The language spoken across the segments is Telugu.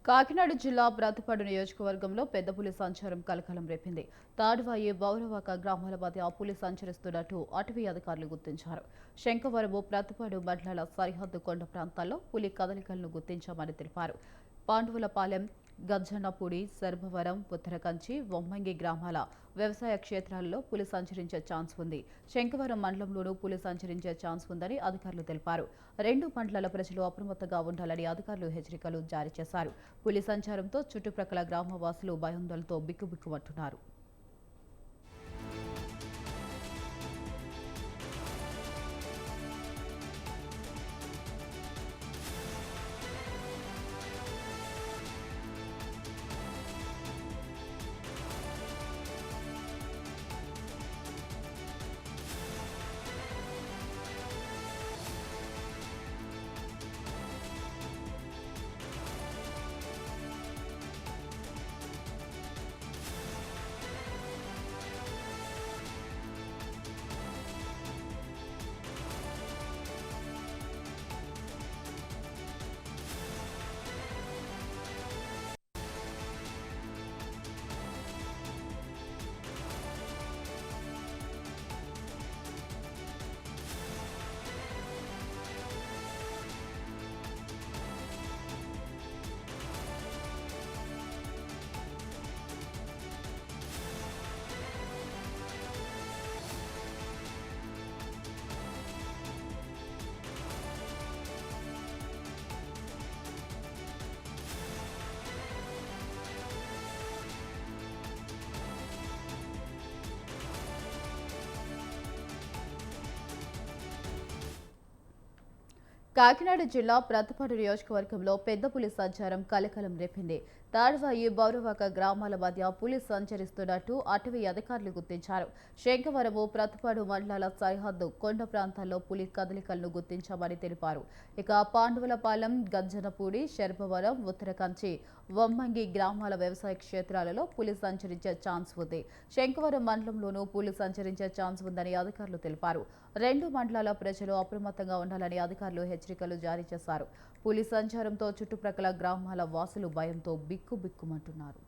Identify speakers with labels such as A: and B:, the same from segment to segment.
A: కాకినాడ జిల్లా ప్రతిపాడు నియోజకవర్గంలో పెద్ద పులి సంచారం కలకలం రేపింది. తాడువాయి బౌరవాక గ్రామాల మధ్య పులి సంచరిస్తున్నట్టు అటవీ అధికారులు గుర్తించారు. శంఖవరము ప్రతిపాడు మండలాల సరిహద్దు కొండ ప్రాంతాల్లో పులి కదలికలను గుర్తించామని తెలిపారు. పాండవులపాలెం, గజ్జన్నపూడి, సర్భవరం, ఉత్తరకంచి, వొమ్మంగి గ్రామాల వ్యవసాయ క్షేత్రాల్లో పులి సంచరించే ఛాన్స్ ఉంది. శంఖవరం మండలంలోనూ పులి సంచరించే ఛాన్స్ ఉందని అధికారులు తెలిపారు. రెండు మండలాల ప్రజలు అప్రమత్తంగా ఉండాలని అధికారులు హెచ్చరికలు జారీ చేశారు. పులి సంచారంతో చుట్టుప్రక్కల గ్రామవాసులు భయాందోళనతో బిక్కుబిక్కుమంటున్నారు. కాకినాడ జిల్లా ప్రతిపాడు నియోజకవర్గంలో పెద్ద పులి సంచారం కలకలం రేపింది. తాడ్వాయి, బౌరవాక గ్రామాల మధ్య పులి సంచరిస్తున్నట్టు అటవీ అధికారులు గుర్తించారు. శంఖవరము, ప్రతిపాడు మండలాల సరిహద్దు కొండ ప్రాంతాల్లో పులి కదలికలను గుర్తించామని తెలిపారు. ఇక పాండవులపాలెం, గజ్జనపూడి, శర్భవరం, ఉత్తరకంచి, వొమ్మంగి గ్రామాల వ్యవసాయ క్షేత్రాలలో పులి సంచరించే ఛాన్స్ ఉంది. శంఖవరం మండలంలోనూ పులి సంచరించే ఛాన్స్ ఉందని అధికారులు తెలిపారు. రెండు మండలాల ప్రజలు అప్రమత్తంగా ఉండాలని అధికారులు హెచ్చరికలు జారీ చేశారు. పులి సంచారంతో చుట్టుప్రక్కల గ్రామాల వాసులు భయంతో బిక్కుబిక్కుమంటున్నారు.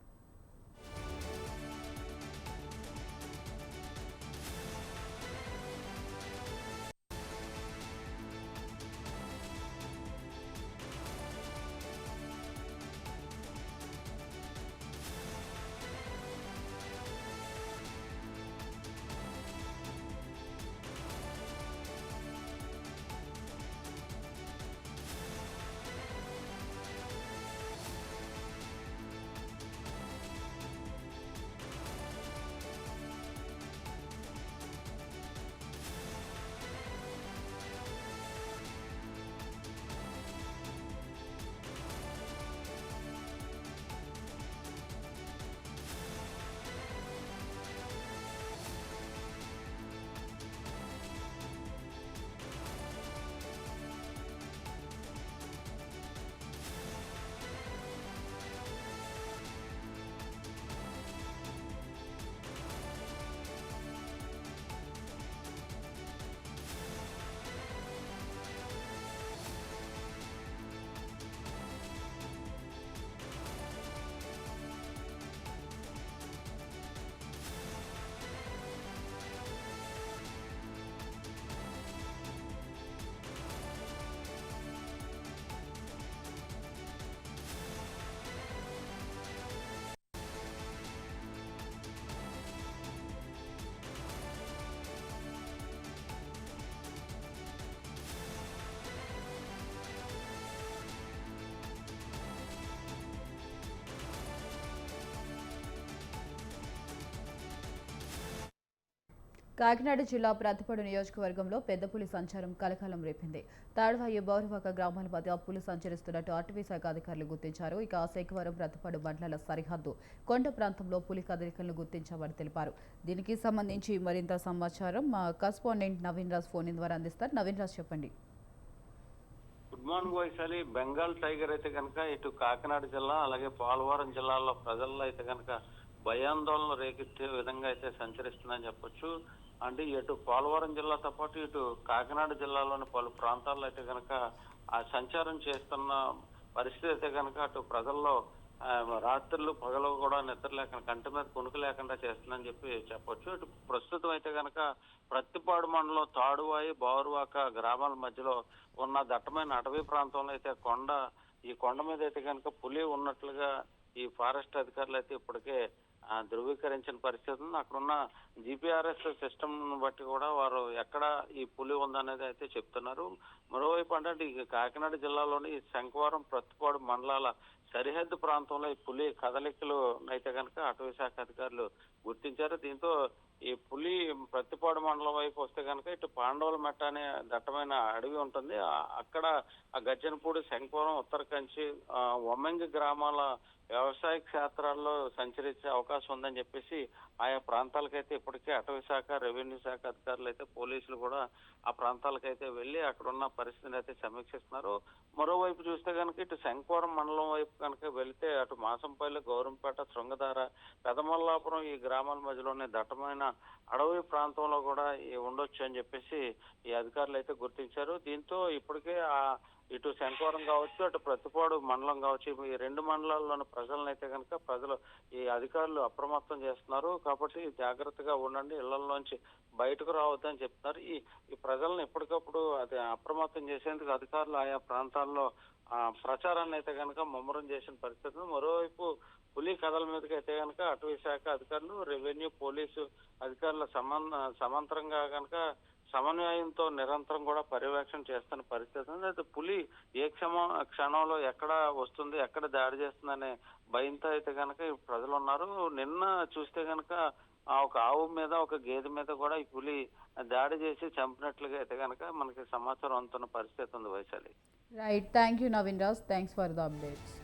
A: కాకినాడ జిల్లా ప్రతిపాడు నియోజకవర్గంలో పెద్ద పులి సంచారం కలకలం రేపింది. తాడ్వాయి, బౌరవాక గ్రామాల మధ్య పులి సంచరిస్తున్నట్టు అటవీ శాఖ అధికారులు గుర్తించారు. ఇక శంఖవరం, ప్రతిపాడు మండలాల సరిహద్దు కొండ ప్రాంతంలో పులి కదలికలను గుర్తించామని తెలిపారు. దీనికి సంబంధించి మరింత సమాచారం మా కరెస్పాండెంట్ నవీన్ రాజ్ ఫోన్ ద్వారా అందిస్తారు. నవీన్ రాజ్, చెప్పండి.
B: Good morning Vaishali. Bengal tiger అయితే కనుక ఇటు కాకినాడ జిల్లా అలాగే పోలవరం జిల్లాలో ప్రజల్లో అయితే కనుక భయాందోళన రేకెత్తే విధంగా అయితే సంచరిస్తుందని చెప్పొచ్చు. అంటే ఇటు పోలవరం జిల్లాతో పాటు ఇటు కాకినాడ జిల్లాలోని పలు ప్రాంతాల్లో అయితే కనుక ఆ సంచారం చేస్తున్న పరిస్థితి అయితే కనుక అటు ప్రజల్లో రాత్రులు పగలు కూడా నిద్ర లేకుండా కంటి మీద కునుకు లేకుండా చేస్తుందని చెప్పి చెప్పొచ్చు. ఇటు ప్రస్తుతం అయితే కనుక ప్రత్తిపాడు మండలం తాడువాయి బావురువాక గ్రామాల మధ్యలో ఉన్న దట్టమైన అటవీ ప్రాంతంలో అయితే ఈ కొండ మీద అయితే కనుక పులి ఉన్నట్లుగా ఈ ఫారెస్ట్ అధికారులు అయితే ఇప్పటికే ధృవీకరించిన పరిస్థితి ఉంది. అక్కడున్న జిపిఆర్ఎస్ సిస్టమ్ బట్టి కూడా వారు ఎక్కడ ఈ పులి ఉందనేది అయితే చెప్తున్నారు. మరోవైపు అంటే ఈ కాకినాడ జిల్లాలోని శంఖవరం ప్రత్తిపాడు మండలాల సరిహద్దు ప్రాంతంలో ఈ పులి కదలికలు అయితే కనుక అటవీ శాఖ అధికారులు గుర్తించారు. దీంతో ఈ పులి ప్రత్తిపాడు మండలం వైపు వస్తే కనుక ఇటు పాండవుల మెట్ట అనే దట్టమైన అడవి ఉంటుంది. అక్కడ ఆ గజ్జనపూడి శంఖవరం ఉత్తర కంచి వమ్మెంగి గ్రామాల వ్యవసాయ క్షేత్రాల్లో సంచరించే అవకాశం ఉందని చెప్పేసి ఆయా ప్రాంతాలకైతే ఇప్పటికే అటవీ శాఖ రెవెన్యూ శాఖ అధికారులు అయితే పోలీసులు కూడా ఆ ప్రాంతాలకైతే వెళ్లి అక్కడ ఉన్న పరిస్థితిని అయితే సమీక్షిస్తున్నారు. మరోవైపు చూస్తే కనుక ఇటు శంఖవరం మండలం వైపు కనుక వెళితే అటు మాసంపల్లి గౌరంపేట శృంగధార పెదమల్లాపురం ఈ గ్రామాల మధ్యలోనే దట్టమైన అడవి ప్రాంతంలో కూడా ఉండొచ్చు అని చెప్పేసి ఈ అధికారులు అయితే గుర్తించారు. దీంతో ఇప్పటికే ఇటు శంఖవరం కావచ్చు అటు ప్రత్తిపాడు మండలం కావచ్చు ఈ రెండు మండలాల్లోని ప్రజలను అయితే కనుక ఈ అధికారులు అప్రమత్తం చేస్తున్నారు. కాబట్టి జాగ్రత్తగా ఉండండి, ఇళ్లలోంచి బయటకు రావద్దని చెప్తున్నారు. ఈ ప్రజలను ఎప్పటికప్పుడు అప్రమత్తం చేసేందుకు అధికారులు ఆయా ప్రాంతాల్లో ప్రచారాన్ని అయితే కనుక ముమ్మరం చేసిన పరిస్థితులు. మరోవైపు పులి కథల మీదకి అయితే కనుక అటవీ శాఖ అధికారులు రెవెన్యూ పోలీసు అధికారుల సమాంతరంగా కనుక సమన్వయంతో నిరంతరం కూడా పర్యవేక్షణ చేస్తున్న పరిస్థితి ఉంది. అయితే పులి ఏ క్షణంలో ఎక్కడ వస్తుంది ఎక్కడ దాడి చేస్తుందనే భయంతో అయితే కనుక ప్రజలు ఉన్నారు. నిన్న చూస్తే కనుక ఒక ఆవు మీద ఒక గేదె మీద కూడా ఈ పులి దాడి చేసి చంపినట్లుగా అయితే కనుక మనకి సమాచారం అందుతున్న పరిస్థితి ఉంది Vaishali.
A: Right, thank you Naveen Raj, thanks for the updates.